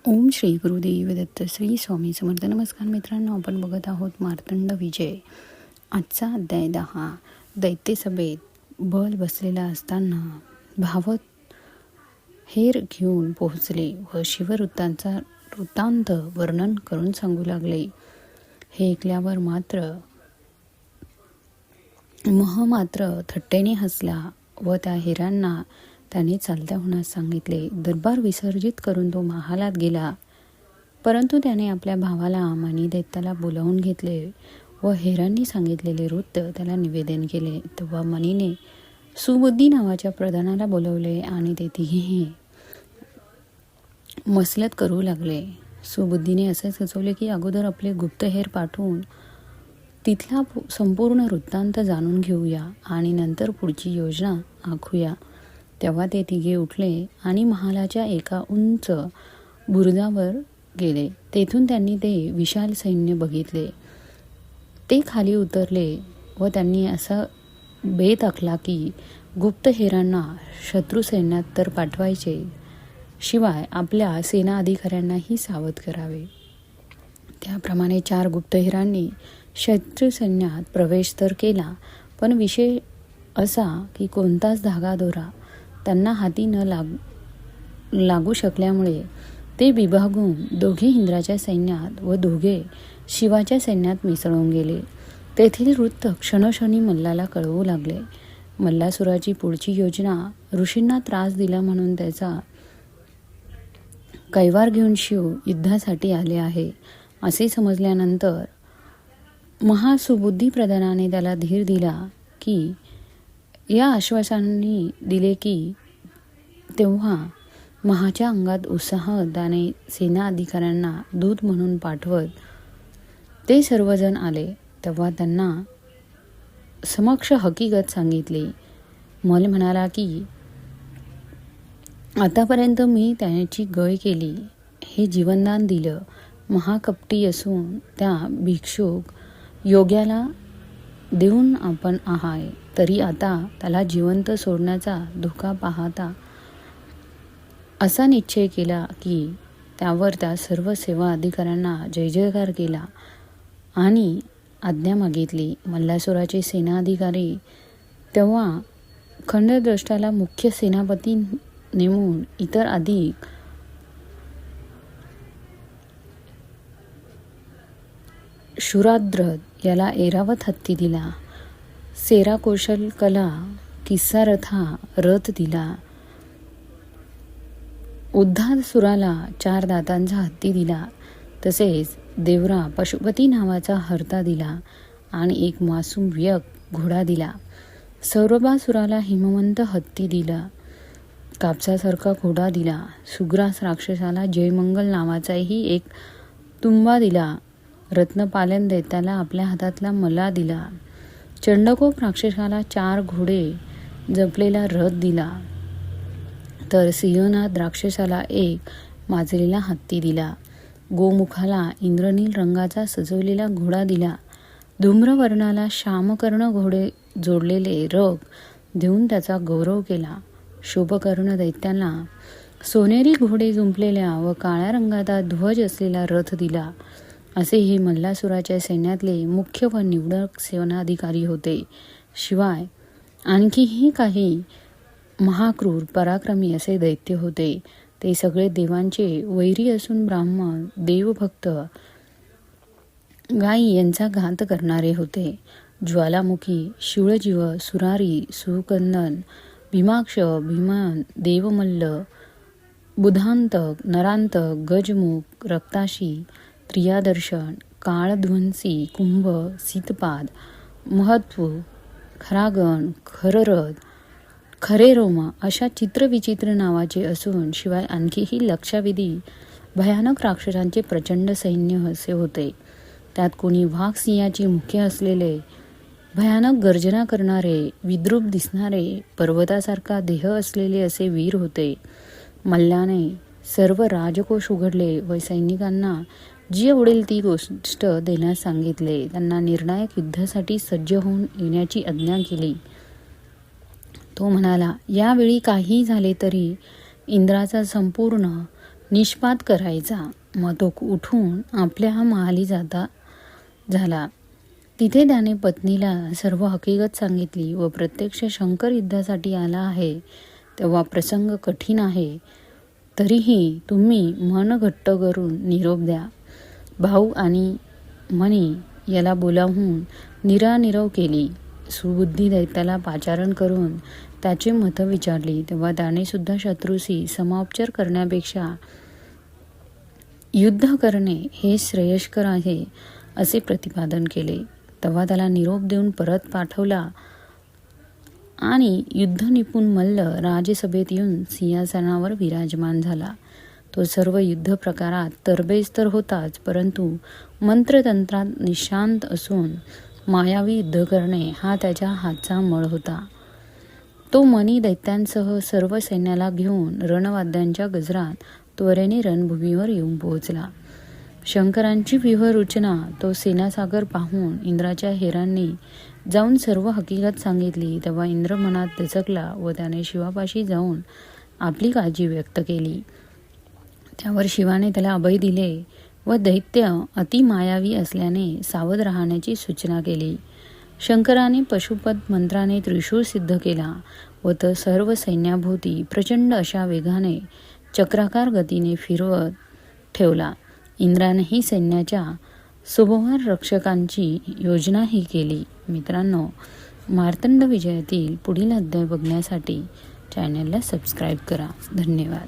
ओम श्री गुरुदेव दत्त श्री स्वामी समर्थ. नमस्कार मित्रांनो, आपण बघत आहोत मार्तंड विजय. आजचा अध्याय 10. दैत्यसभेत बल बसलेला असताना भावत हेर घेऊन पोहोचले व शिववृत्तांचा वृत्तांत वर्णन करून सांगू लागले. हे ऐकल्यावर मात्र थट्टेने हसला व त्या हेरांना त्याने चालत्या होण्यास सांगितले. दरबार विसर्जित करून तो महालात गेला, परंतु त्याने आपल्या भावाला मणी दैत्याला बोलावून घेतले व हेरांनी सांगितलेले वृत्त त्याला निवेदन केले. तेव्हा मणीने सुबुद्धी नावाच्या प्रधानाला बोलवले आणि ते तिघेही मसलत करू लागले. सुबुद्धीने असे सुचवले की अगोदर आपले गुप्तहेर पाठवून तिथला संपूर्ण वृत्तांत जाणून घेऊया आणि नंतर पुढची योजना आखूया. तेव्हा ते तिघे उठले आणि महालाच्या एका उंच बुरुजावर गेले. तेथून त्यांनी ते विशाल सैन्य बघितले. ते खाली उतरले व त्यांनी असा बेत आखला की गुप्तहेरांना शत्रू सैन्यात तर पाठवायचे, शिवाय आपल्या सेना अधिकाऱ्यांनाही सावध करावे. त्याप्रमाणे 4 गुप्तहेरांनी शत्रू सैन्यात प्रवेश तर केला, पण विषय असा की कोणताच धागादोरा त्यांना हाती न लागू शकल्यामुळे ते विभागून दोघे इंद्राच्या सैन्यात व दोघे शिवाच्या सैन्यात मिसळून गेले. तेथील वृत्त क्षणोक्षणी मल्लाला कळवू लागले. मल्लासुराची पुढची योजना ऋषींना त्रास दिला म्हणून त्याचा कैवार घेऊन शिव युद्धासाठी आले आहे असे समजल्यानंतर महासुबुद्धी प्रधानाने त्याला धीर दिला की या आश्वासनाने दिले की तेव्हा महाच्या अंगात उत्साह त्याने सेना अधिकाऱ्यांना दूत म्हणून पाठवत ते सर्वजण आले. तेव्हा त्यांना समक्ष हकीकत सांगितली. मल म्हणाला की आतापर्यंत मी त्याची गय केली, हे जीवनदान दिलं. महाकपटी असून त्या भिक्षुक योग्याला देऊन आपण आहाय, तरी आता त्याला जिवंत सोडण्याचा धोका पाहता असा निश्चय केला की त्यावर त्या सर्व सेवा अधिकाऱ्यांना जयजयकार केला आणि आज्ञा मागितली. मल्लासुराचे सेनाधिकारी तेव्हा खंडद्रष्टाला मुख्य सेनापती नेमून इतर अधिक शूराद्रथ याला ऐरावत हत्ती दिला. सेरा कौशल कला किस्सारथा रथ दिला. उद्धासुराला 4 दातांचा हत्ती दिला. तसेच देवरा पशुपती नावाचा हरता दिला आणि एक मासूम व्यक घोडा दिला. सौरभासुराला हिमवंत हत्ती दिला. कापसासारखा घोडा दिला. सुग्रास राक्षसाला जयमंगल नावाचाही एक तुंबा दिला. रत्नपालन दैत्याला आपल्या हातातला मला दिला. चंडकोप राक्षसाला 4 घोडे जपलेला रथ दिला. तर सिंहनाद राक्षसाला एक माजलेला हत्ती दिला. गोमुखाला इंद्रनील रंगाचा सजवलेला घोडा दिला. धूम्रवर्णाला श्यामकर्ण घोडे जोडलेले रग देऊन त्याचा गौरव केला. शुभकर्ण दैत्याला सोनेरी घोडे जुंपलेल्या व काळ्या रंगाचा ध्वज असलेला रथ दिला. असे हे मल्लासुराच्या सैन्यातले मुख्य व निवडक सेनाधिकारी होते. शिवाय आणखीही काही महाक्रूर पराक्रमी असे दैत्य होते. ते सगळे देवांचे वैरी असून ब्राह्मण, देवभक्त, गायी यांचा घात करणारे होते. ज्वालामुखी, शिवजीव, सुरारी, सुकंदन, भीमाक्ष, भीमन, देवमल्ल, बुधांतक, नरांतक, गजमुख, रक्ताशी, त्रियादर्शन, काळध्वंसी, कुंभ, सीतपाद, महत्व, खरागण, खररथ, खरे रोम अशा चित्रविचित्र नावाचे असून शिवाय आणखीही लक्षावधी भयानक राक्षसांचे प्रचंड सैन्य असे होते. त्यात कोणी वाघ सिंहाची मुखे असलेले, भयानक गर्जना करणारे, विद्रूप दिसणारे, पर्वतासारखा देह असलेले असे वीर होते. मल्लाने सर्व राजकोष उघडले व सैनिकांना जी आवडेल ती गोष्ट देण्यास सांगितले. त्यांना निर्णायक युद्धासाठी सज्ज होऊन येण्याची आज्ञा केली. तो म्हणाला, यावेळी काही झाले तरी इंद्राचा संपूर्ण निष्पात करायचा. मग तो उठून आपल्या महाली झाला. तिथे त्याने पत्नीला सर्व हकीकत सांगितली व प्रत्यक्ष शंकर युद्धासाठी आला आहे तेव्हा प्रसंग कठीण आहे, तरीही तुम्ही मन घट्ट करून निरोप द्या. भाऊ आणि मणी याला बोलावून निरानिरव केली. सुबुद्धी दैत्याला पाचारण करून त्याची मतं विचारली तेव्हा त्याने सुद्धा शत्रूशी समापचार करण्यापेक्षा युद्ध करणे हे श्रेयस्कर आहे असे प्रतिपादन केले. तेव्हा त्याला निरोप देऊन परत पाठवला आणि युद्धनिपुण मल्ल राजसभेत येऊन सिंहासनावर विराजमान झाला. तो सर्व युद्ध प्रकारात तरबेज तर होताच, परंतु मंत्रतंत्रात निशांत असून मायावी युद्ध करणे हा त्याच्या हातचा मळ होता. तो मणी दैत्यांसह सर्व सैन्याला घेऊन रणवाद्यांच्या गजरात त्वरेने रणभूमीवर येऊन पोहोचला. शंकरांची व्यूहरचना तो सेनासागर पाहून इंद्राच्या हेरांनी जाऊन सर्व हकीकत सांगितली तेव्हा इंद्र मनात दचकला व त्याने शिवापाशी जाऊन आपली काळजी व्यक्त केली. त्यावर शिवाने त्याला अभय दिले व दैत्य अति मायावी असल्याने सावध राहण्याची सूचना केली. शंकराने पशुपत मंत्राने त्रिशूळ सिद्ध केला व तो सर्व सैन्याभोवती प्रचंड अशा वेगाने चक्राकार गतीने फिरवत ठेवला. इंद्रानेही सैन्याच्या सोबवार रक्षकांची योजनाही केली. मित्रांनो, मार्तंड विजयातील पुढील अध्याय बघण्यासाठी चॅनलला सबस्क्राईब करा. धन्यवाद.